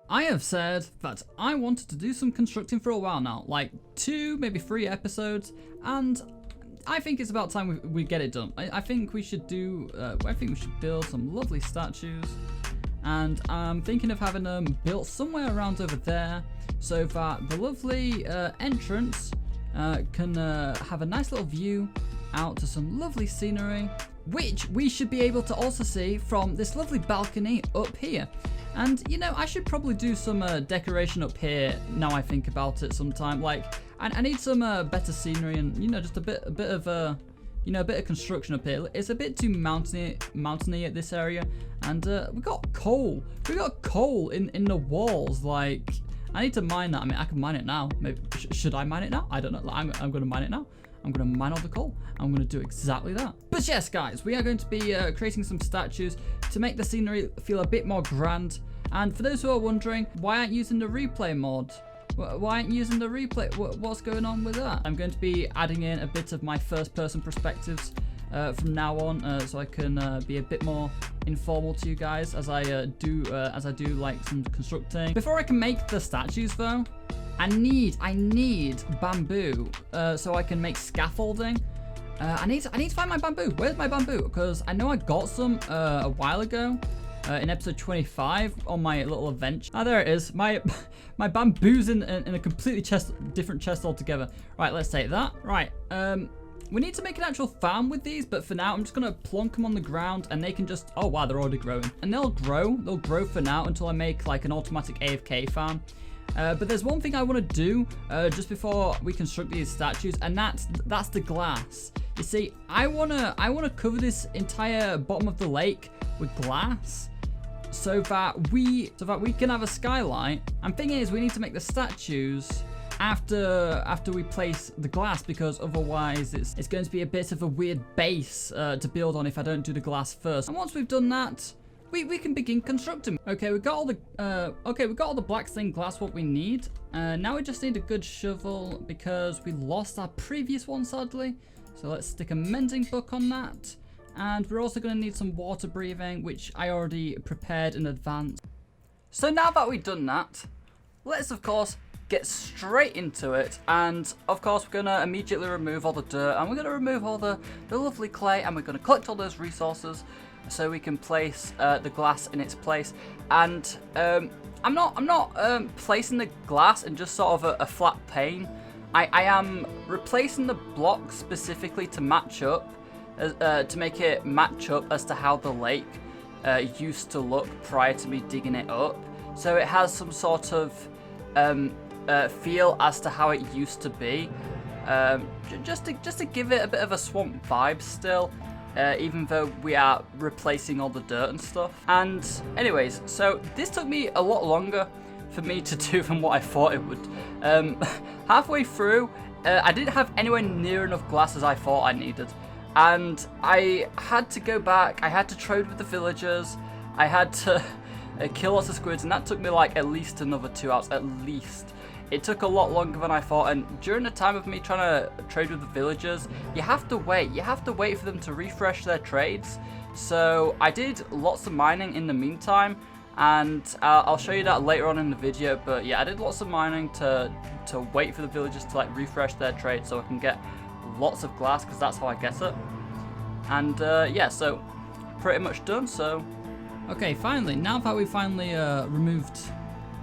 I have said that I wanted to do some constructing for a while now, like 2, maybe 3 episodes, and I think it's about time we get it done. I think we should do, I think we should build some lovely statues, and I'm thinking of having them built somewhere around over there, so that the lovely entrance can have a nice little view out to some lovely scenery, which we should be able to also see from this lovely balcony up here. And you know, I should probably do some decoration up here now I think about it sometime. Like, I need some better scenery and, you know, just a bit of you know, a bit of construction up here. It's a bit too mountainy at this area, and we got coal. We got coal in the walls. Like, I need to mine that. I mean, I can mine it now. Maybe should I mine it now? I don't know. I'm gonna mine it now. I'm going to mine all the coal. I'm going to do exactly that. But yes, guys, we are going to be creating some statues to make the scenery feel a bit more grand. And for those who are wondering, why aren't you using the replay mod? Why aren't you using the replay? What's going on with that? I'm going to be adding in a bit of my first-person perspectives from now on, so I can be a bit more informal to you guys as I do like some constructing. Before I can make the statues, though, I need bamboo so I can make scaffolding. I need to find my bamboo. Where's my bamboo? Because I know I got some a while ago in episode 25 on my little adventure. Ah, there it is. My bamboo's in a completely different chest altogether. Right, let's take that. Right, we need to make an actual farm with these, but for now I'm just gonna plonk them on the ground and they can just, oh wow, they're already growing. And they'll grow for now until I make like an automatic AFK farm. But there's one thing I want to do just before we construct these statues, and that's the glass. You see, I wanna cover this entire bottom of the lake with glass, so that we can have a skylight. And thing is, we need to make the statues after we place the glass, because otherwise it's going to be a bit of a weird base to build on if I don't do the glass first. And once we've done that, we can begin constructing. Okay, we got all the black stained glass what we need. Now we just need a good shovel because we lost our previous one sadly. So let's stick a mending book on that. And we're also going to need some water breathing, which I already prepared in advance. So now that we've done that, let's of course get straight into it. And of course we're going to immediately remove all the dirt, and we're going to remove all the lovely clay, and we're going to collect all those resources so we can place the glass in its place. And I'm not placing the glass in just sort of a flat pane. I am replacing the blocks specifically to match up, to make it match up as to how the lake used to look prior to me digging it up. So it has some sort of feel as to how it used to be, just to give it a bit of a swamp vibe still. Even though we are replacing all the dirt and stuff. And anyways, so this took me a lot longer for me to do than what I thought it would. Halfway through, I didn't have anywhere near enough glass as I thought I needed. And I had to go back, I had to trade with the villagers, I had to kill lots of squids, and that took me like at least another 2 hours, at least. It took a lot longer than I thought, and during the time of me trying to trade with the villagers, you have to wait for them to refresh their trades. So I did lots of mining in the meantime, and I'll show you that later on in the video. But yeah, I did lots of mining to wait for the villagers to like refresh their trade so I can get lots of glass, because that's how I get it. And yeah, so pretty much done. So okay, finally, now that we finally removed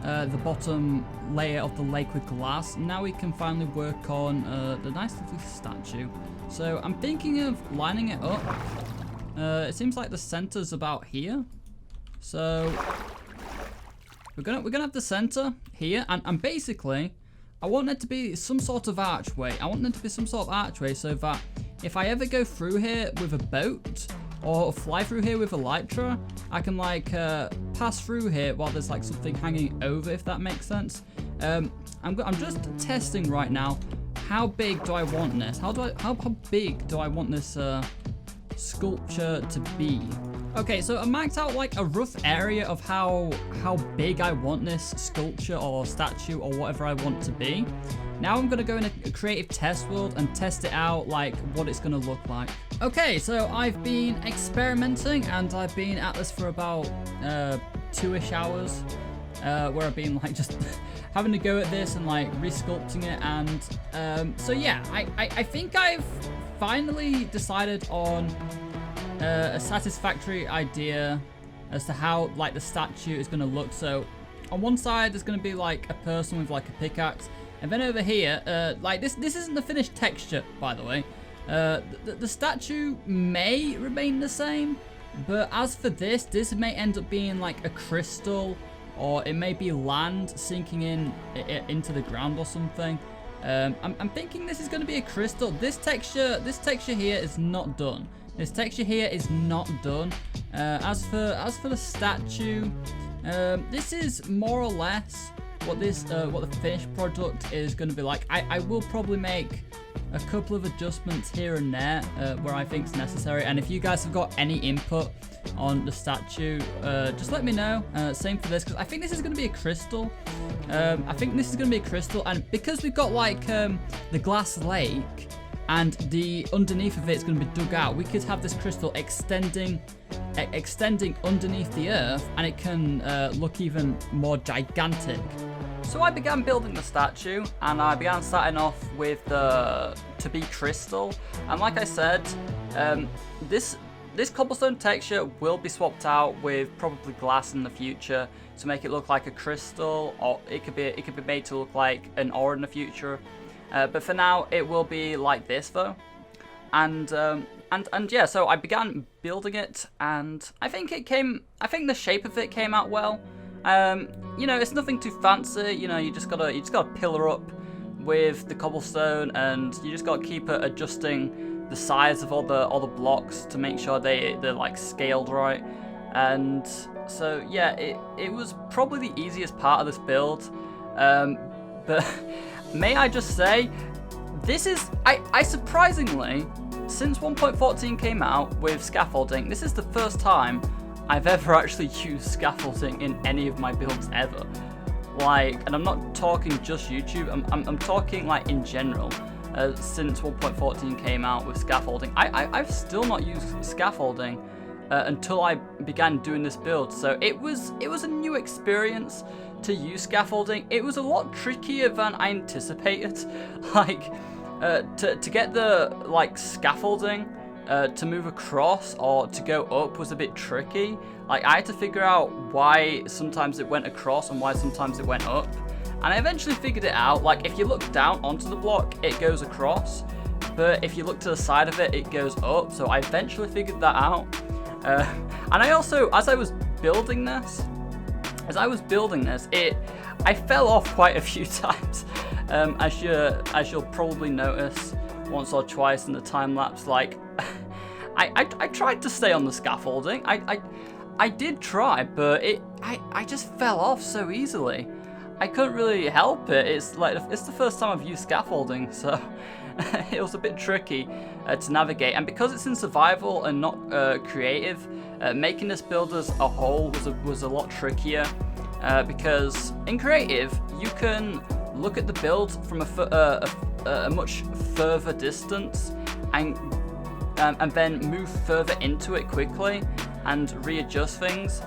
the bottom layer of the lake with glass, now we can finally work on the nice little statue. So I'm thinking of lining it up. It seems like the center's about here. So we're gonna have the center here, and basically I want it to be some sort of archway. I want it to be some sort of archway so that if I ever go through here with a boat or fly through here with elytra, I can like pass through here while there's like something hanging over, if that makes sense. I'm just testing right now, how big do I want this? How big do I want this sculpture to be? Okay, so I marked out like a rough area of how big I want this sculpture or statue or whatever I want to be. Now I'm gonna go in a creative test world and test it out, like what it's gonna look like. Okay, so I've been experimenting and I've been at this for about 2-ish hours. where I've been like just having to go at this and like resculpting it. And so yeah, I think I've finally decided on a satisfactory idea as to how like the statue is going to look. So on one side there's going to be like a person with like a pickaxe, and then over here like this isn't the finished texture, by the way. The statue may remain the same, but as for this may end up being like a crystal, or it may be land sinking into the ground or something. I'm thinking this is going to be a crystal. This texture here is not done. This texture here is not done. As for the statue, this is more or less what the finished product is going to be like. I will probably make a couple of adjustments here and there where I think it's necessary. And if you guys have got any input on the statue, just let me know. Same for this, because I think this is going to be a crystal. And because we've got like the glass lake, and the underneath of it's going to be dug out, we could have this crystal extending underneath the earth, and it can look even more gigantic. So I began building the statue, and I began starting off with the to be crystal. And like I said, this cobblestone texture will be swapped out with probably glass in the future to make it look like a crystal, or it could be made to look like an ore in the future. But for now, it will be like this though. And yeah, so I began building it, and I think the shape of it came out well. You know, it's nothing too fancy. You know, you just gotta pillar up with the cobblestone, and you just gotta keep adjusting the size of all the blocks to make sure they're like scaled right. And so yeah, it was probably the easiest part of this build. But may I just say, this is I surprisingly, since 1.14 came out with scaffolding, this is the first time I've ever actually used scaffolding in any of my builds ever. Like, and I'm not talking just YouTube, I'm talking like in general. Since 1.14 came out with scaffolding, I've still not used scaffolding until I began doing this build. So it was a new experience to use scaffolding. It was a lot trickier than I anticipated. Like, to get the like scaffolding to move across or to go up was a bit tricky. Like, I had to figure out why sometimes it went across and why sometimes it went up. And I eventually figured it out. Like, if you look down onto the block, it goes across. But if you look to the side of it, it goes up. So I eventually figured that out. And I also, as I was building this, I fell off quite a few times. As you'll probably notice once or twice in the time lapse. Like, I tried to stay on the scaffolding. I did try, but I just fell off so easily. I couldn't really help it. It's the first time I've used scaffolding, so it was a bit tricky to navigate. And because it's in survival and not creative, making this build as a whole was a lot trickier. Because in creative, you can look at the build from a much further distance and then move further into it quickly and readjust things.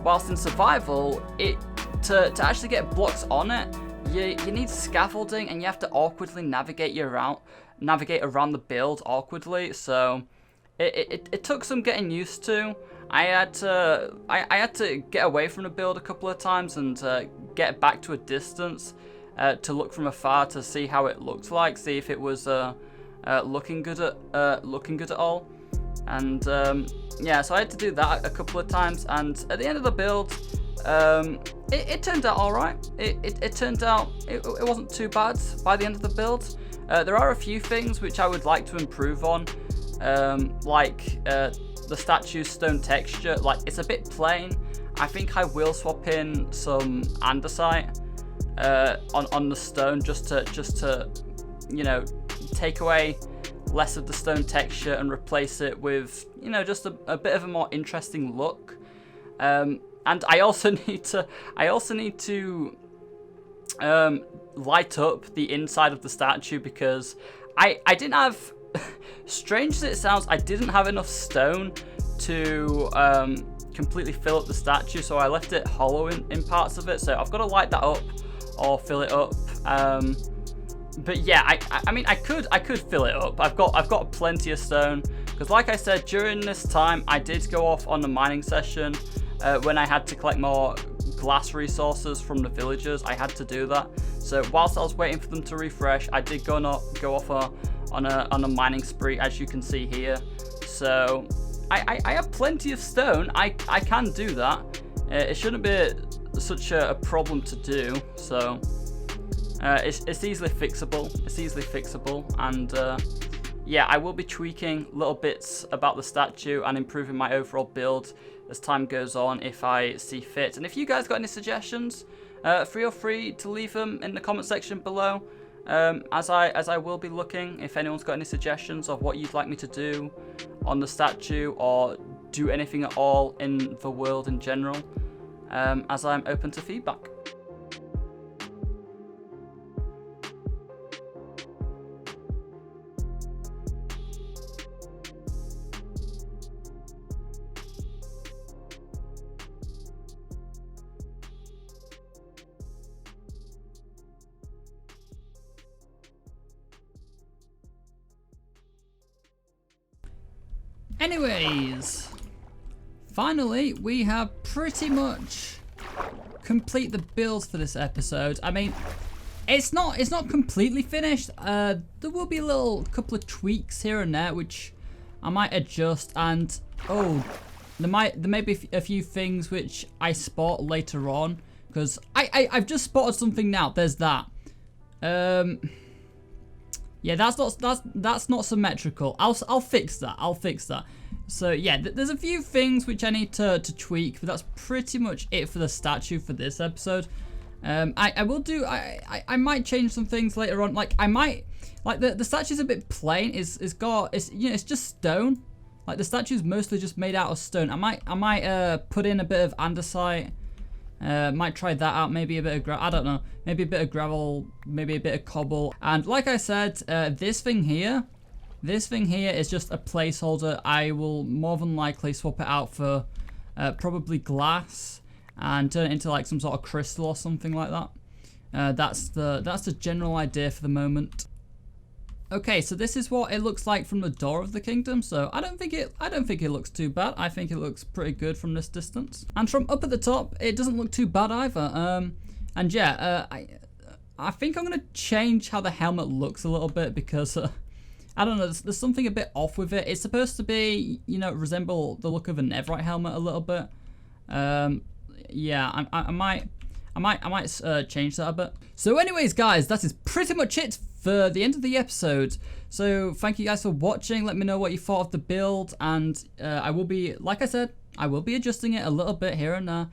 Whilst in survival, to actually get blocks on it, you need scaffolding, and you have to awkwardly navigate around the build awkwardly. So it took some getting used to. I had to get away from the build a couple of times and get back to a distance to look from afar to see how it looked like, see if it was looking good at all. And yeah, so I had to do that a couple of times, and at the end of the build, it turned out alright. It turned out it wasn't too bad by the end of the build. There are a few things which I would like to improve on, like the statue's stone texture. Like, it's a bit plain. I think I will swap in some andesite on the stone just to you know, take away less of the stone texture and replace it with, you know, just a bit of a more interesting look. And I also need to light up the inside of the statue, because I didn't have, strange as it sounds, I didn't have enough stone to completely fill up the statue, so I left it hollow in parts of it. So I've got to light that up or fill it up. But yeah, I mean, I could fill it up. I've got plenty of stone, because like I said, during this time I did go off on a mining session when I had to collect more glass resources from the villagers. I had to do that. So whilst I was waiting for them to refresh, I did go off on a mining spree, as you can see here. So I have plenty of stone. I can do that. It shouldn't be such a problem to do. So it's easily fixable. It's easily fixable, and yeah, I will be tweaking little bits about the statue and improving my overall build as time goes on if I see fit. And if you guys got any suggestions, feel free to leave them in the comment section below. As I will be looking, if anyone's got any suggestions of what you'd like me to do on the statue, or do anything at all in the world in general, as I'm open to feedback. Anyways, finally we have pretty much complete the build for this episode. I mean, it's not completely finished. There will be a couple of tweaks here and there which I might adjust, and oh, there may be a few things which I spot later on, because I've just spotted something now. There's that. Yeah, that's not symmetrical. I'll fix that. I'll fix that. So yeah, there's a few things which I need to tweak, but that's pretty much it for the statue for this episode. I will do. I might change some things later on. Like I might, like the statue's a bit plain. It's just stone. Like the statue's mostly just made out of stone. I might put in a bit of andesite. Might try that out, maybe a bit of I don't know, maybe a bit of gravel, maybe a bit of cobble. And like I said, this thing here is just a placeholder. I will more than likely swap it out for probably glass and turn it into like some sort of crystal or something like that. That's the general idea for the moment. Okay, so this is what it looks like from the door of the kingdom. So I don't think it looks too bad. I think it looks pretty good from this distance. And from up at the top, it doesn't look too bad either. And yeah, I think I'm gonna change how the helmet looks a little bit, because I don't know, there's something a bit off with it. It's supposed to be, resemble the look of a Netherite helmet a little bit. Yeah, I might change that a bit. So anyways, guys, that is pretty much it for the end of the episode. So thank you guys for watching. Let me know what you thought of the build, and I will be, like I said, I will be adjusting it a little bit here and there,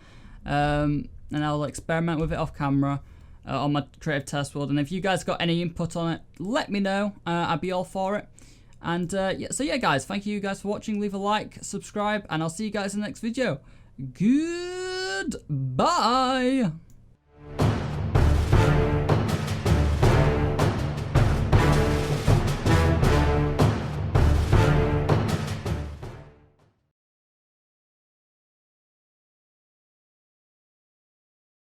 and I'll experiment with it off camera on my creative test world. And if you guys got any input on it, let me know. I'd be all for it. And yeah, so yeah, guys, thank you guys for watching. Leave a like, subscribe, and I'll see you guys in the next video. Goodbye.